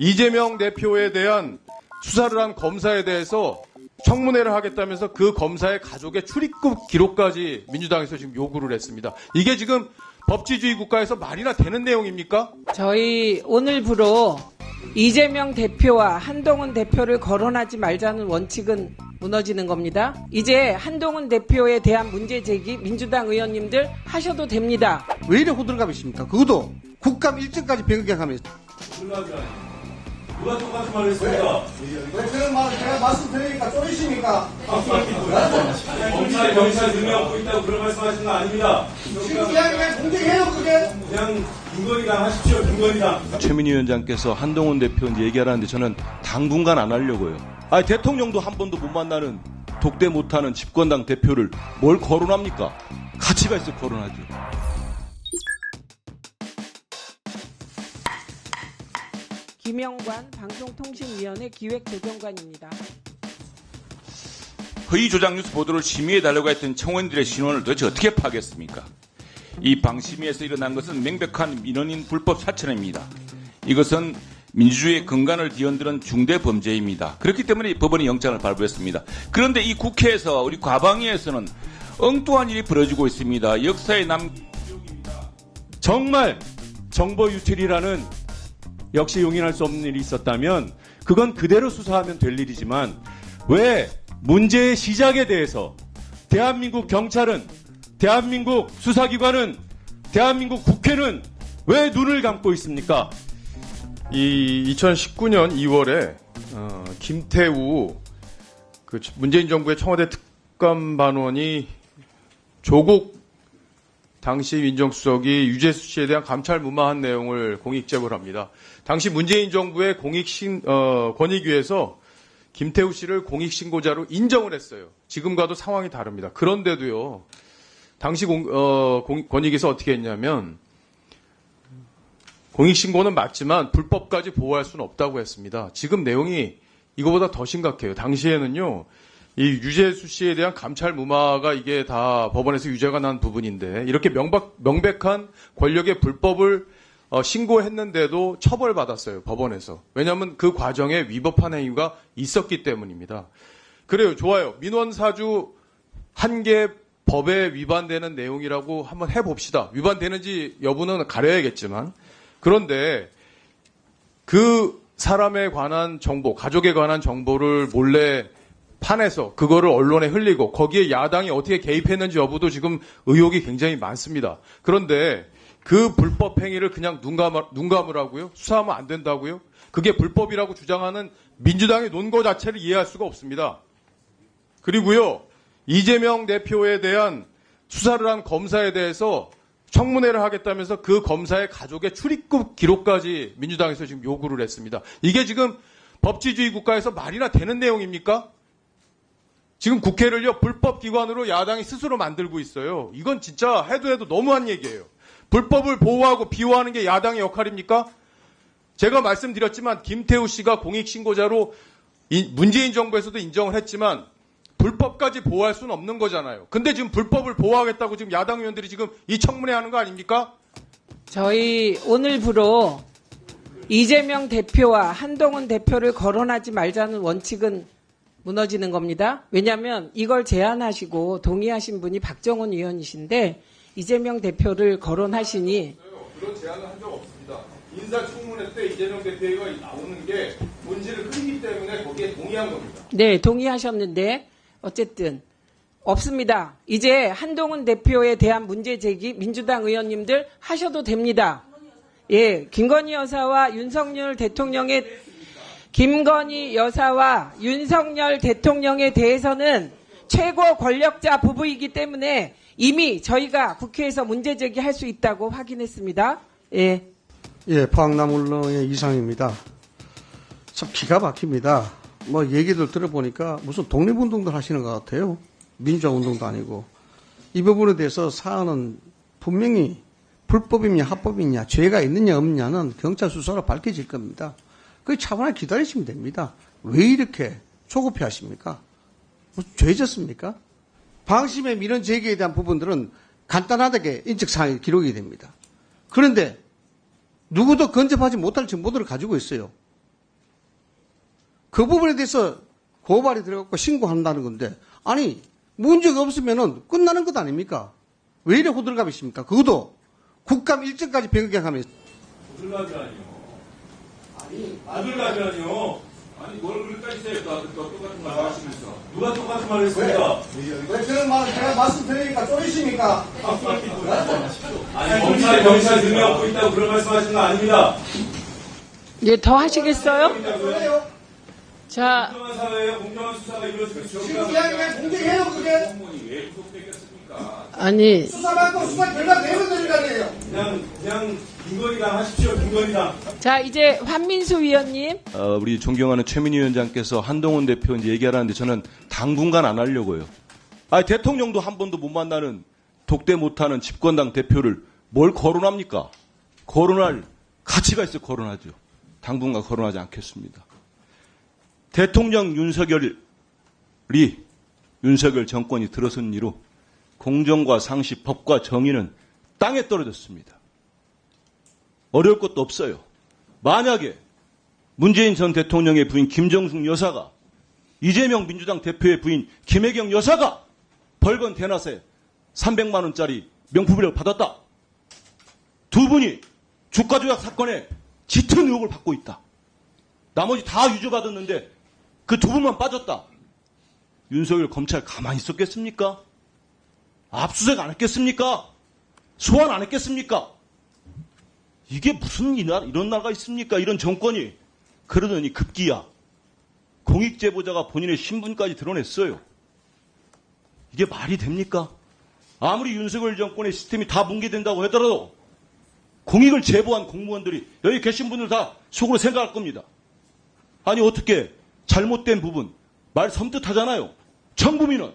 이재명 대표에 대한 수사를 한 검사에 대해서 청문회를 하겠다면서 그 검사의 가족의 출입국 기록까지 민주당에서 지금 요구를 했습니다. 이게 지금 법치주의 국가에서 말이나 되는 내용입니까? 저희 오늘부로 이재명 대표와 한동훈 대표를 거론하지 말자는 원칙은 무너지는 겁니다. 이제 한동훈 대표에 대한 문제 제기 민주당 의원님들 하셔도 됩니다. 왜 이래 호들갑이십니까? 그것도 국감 일정까지 변경하면서. 누가 똑같은 말을 했습니까? 왜 그런 말 제가 말씀드리니까 쫄리십니까? 경찰 능력하고 있다고 그런 말씀하시는 거 아닙니다. 지금 이야기가 공개해요 그게? 그냥 김건희당 하십시오. 김건희당. 최민희 위원장께서 한동훈 대표 이제 얘기하라는데 저는 당분간 안 하려고요. 아니 대통령도 한 번도 못 만나는 독대 못하는 집권당 대표를 뭘 거론합니까? 가치가 있어 거론하죠. 김영관 방송통신위원회 기획조정관입니다. 허위 조작 뉴스 보도를 심의해달라고 했던 청원들의 신원을 도대체 어떻게 파악했습니까? 이 방심위에서 일어난 것은 명백한 민원인 불법 사천입니다. 이것은 민주주의의 근간을 뒤흔드는 중대 범죄입니다. 그렇기 때문에 법원이 영장을 발부했습니다. 그런데 이 국회에서 우리 과방위에서는 엉뚱한 일이 벌어지고 있습니다. 역사에 정말 정보 유출이라는 역시 용인할 수 없는 일이 있었다면 그건 그대로 수사하면 될 일이지만 왜 문제의 시작에 대해서 대한민국 경찰은, 대한민국 수사기관은, 대한민국 국회는 왜 눈을 감고 있습니까? 이 2019년 2월에 김태우 그 문재인 정부의 청와대 특감반원이 조국 당시 민정수석이 유재수 씨에 대한 감찰 무마한 내용을 공익 제보를 합니다. 당시 문재인 정부의 권익위에서 김태우 씨를 공익신고자로 인정을 했어요. 지금과도 상황이 다릅니다. 그런데도요, 당시 권익위에서 어떻게 했냐면, 공익신고는 맞지만 불법까지 보호할 수는 없다고 했습니다. 지금 내용이 이거보다 더 심각해요. 당시에는요, 이 유재수 씨에 대한 감찰 무마가 이게 다 법원에서 유죄가 난 부분인데 이렇게 명백한 권력의 불법을 신고했는데도 처벌받았어요. 법원에서. 왜냐하면 그 과정에 위법한 행위가 있었기 때문입니다. 그래요. 좋아요. 민원사주 한 개 법에 위반되는 내용이라고 한번 해봅시다. 위반되는지 여부는 가려야겠지만 그런데 그 사람에 관한 정보, 가족에 관한 정보를 몰래 판에서 그거를 언론에 흘리고 거기에 야당이 어떻게 개입했는지 여부도 지금 의혹이 굉장히 많습니다. 그런데 그 불법 행위를 그냥 눈 감으라고요? 수사하면 안 된다고요? 그게 불법이라고 주장하는 민주당의 논거 자체를 이해할 수가 없습니다. 그리고요, 이재명 대표에 대한 수사를 한 검사에 대해서 청문회를 하겠다면서 그 검사의 가족의 출입국 기록까지 민주당에서 지금 요구를 했습니다. 이게 지금 법치주의 국가에서 말이나 되는 내용입니까? 지금 국회를요, 불법 기관으로 야당이 스스로 만들고 있어요. 이건 진짜 해도 너무한 얘기예요. 불법을 보호하고 비호하는 게 야당의 역할입니까? 제가 말씀드렸지만 김태우 씨가 공익신고자로 문재인 정부에서도 인정을 했지만 불법까지 보호할 수는 없는 거잖아요. 근데 지금 불법을 보호하겠다고 지금 야당 의원들이 지금 이 청문회 하는 거 아닙니까? 저희 오늘부로 이재명 대표와 한동훈 대표를 거론하지 말자는 원칙은 무너지는 겁니다. 왜냐하면 이걸 제안하시고 동의하신 분이 박정훈 의원이신데 이재명 대표를 거론하시니 그런 제안을 한 적 없습니다. 인사청문회 때 이재명 대표가 나오는 게 본질을 흐리기 때문에 거기에 동의한 겁니다. 네, 동의하셨는데 어쨌든 없습니다. 이제 한동훈 대표에 대한 문제 제기 민주당 의원님들 하셔도 됩니다. 예, 김건희 여사와 윤석열 대통령에 대해서는 최고 권력자 부부이기 때문에 이미 저희가 국회에서 문제 제기할 수 있다고 확인했습니다. 예. 예, 포항나물로의 이상입니다. 참 기가 막힙니다. 뭐 얘기들 들어보니까 무슨 독립운동들 하시는 것 같아요. 민주화운동도 아니고. 이 부분에 대해서 사안은 분명히 불법이냐 합법이냐 죄가 있느냐 없느냐는 경찰 수사로 밝혀질 겁니다. 그 차분하게 기다리시면 됩니다. 왜 이렇게 조급해 하십니까? 무슨 죄졌습니까? 방심의 민원 제기에 대한 부분들은 간단하게 인적사항이 기록이 됩니다. 그런데 누구도 근접하지 못할 정보들을 가지고 있어요. 그 부분에 대해서 고발이 들어갔고 신고한다는 건데, 아니, 문제가 없으면은 끝나는 것 아닙니까? 왜 이래 호들갑이십니까? 그것도 국감 일정까지 변경하면서. 호들갑이라니요. 호들갑이라니요. 아니 뭘 그렇게까지 해요? 똑같은 말 하시면서. 누가 똑같은 말을 했습니까? 왜 그런 말을 제가 말씀드리니까 쫄리십니까? 아니, 경찰 능력고 있다고 그런 말씀하시는 거 아닙니다. 예, 더 하시겠어요? 자, 공정한 사회에 공정한 수사가 이루어지고 지금 이야기가 공개해요, 그게. 공무원이 왜 구속됐겠습니까? 아니, 수사받고 수사 결과 내려드리라니에요. 그냥 김건희랑 하십시오, 김건희랑. 자, 이제 환민수 위원님. 우리 존경하는 최민희 위원장께서 한동훈 대표 이제 얘기하라는데 저는 당분간 안 하려고요. 대통령도 한 번도 못 만나는 독대 못하는 집권당 대표를 뭘 거론합니까? 거론할 가치가 있어 거론하죠. 당분간 거론하지 않겠습니다. 대통령 윤석열 정권이 들어선 이후 공정과 상식, 법과 정의는 땅에 떨어졌습니다. 어려울 것도 없어요. 만약에 문재인 전 대통령의 부인 김정숙 여사가 이재명 민주당 대표의 부인 김혜경 여사가 벌건 대낮에 300만 원짜리 명품비를 받았다. 두 분이 주가 조작 사건에 짙은 의혹을 받고 있다. 나머지 다 유죄받았는데 그 두 분만 빠졌다. 윤석열 검찰 가만히 있었겠습니까? 압수수색 안 했겠습니까? 소환 안 했겠습니까? 이게 무슨 이런 나라가 있습니까? 이런 정권이. 그러더니 급기야 공익제보자가 본인의 신분까지 드러냈어요. 이게 말이 됩니까? 아무리 윤석열 정권의 시스템이 다 붕괴된다고 하더라도 공익을 제보한 공무원들이 여기 계신 분들 다 속으로 생각할 겁니다. 아니 어떻게 잘못된 부분 말 섬뜩하잖아요. 청부민원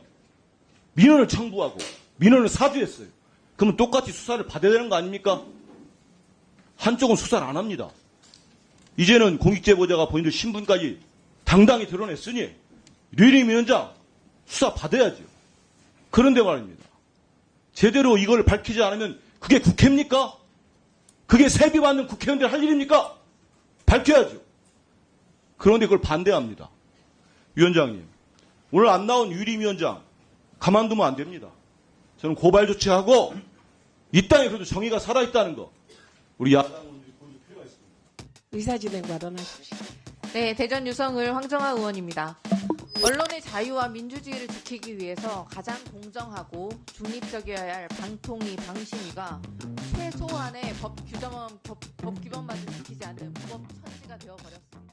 민원을 청구하고 민원을 사주했어요. 그러면 똑같이 수사를 받아야 되는 거 아닙니까? 한쪽은 수사를 안 합니다. 이제는 공익제보자가 본인들 신분까지 당당히 드러냈으니 류림 위원장 수사 받아야죠. 그런데 말입니다. 제대로 이걸 밝히지 않으면 그게 국회입니까? 그게 세비 받는 국회의원들 할 일입니까? 밝혀야죠. 그런데 그걸 반대합니다. 위원장님, 오늘 안 나온 유림 위원장 가만두면 안 됩니다. 저는 고발 조치하고 이 땅에 그래도 정의가 살아있다는 거 우리 야당 의원들이 보여줄 필요가 있습니다. 의사진행 발언하십시오. 네, 대전 유성을 황정아 의원입니다. 언론의 자유와 민주주의를 지키기 위해서 가장 공정하고 중립적이어야 할 방통위, 방심위가 최소한의 법 규범만을 지키지 않는 무법 천지가 되어버렸습니다.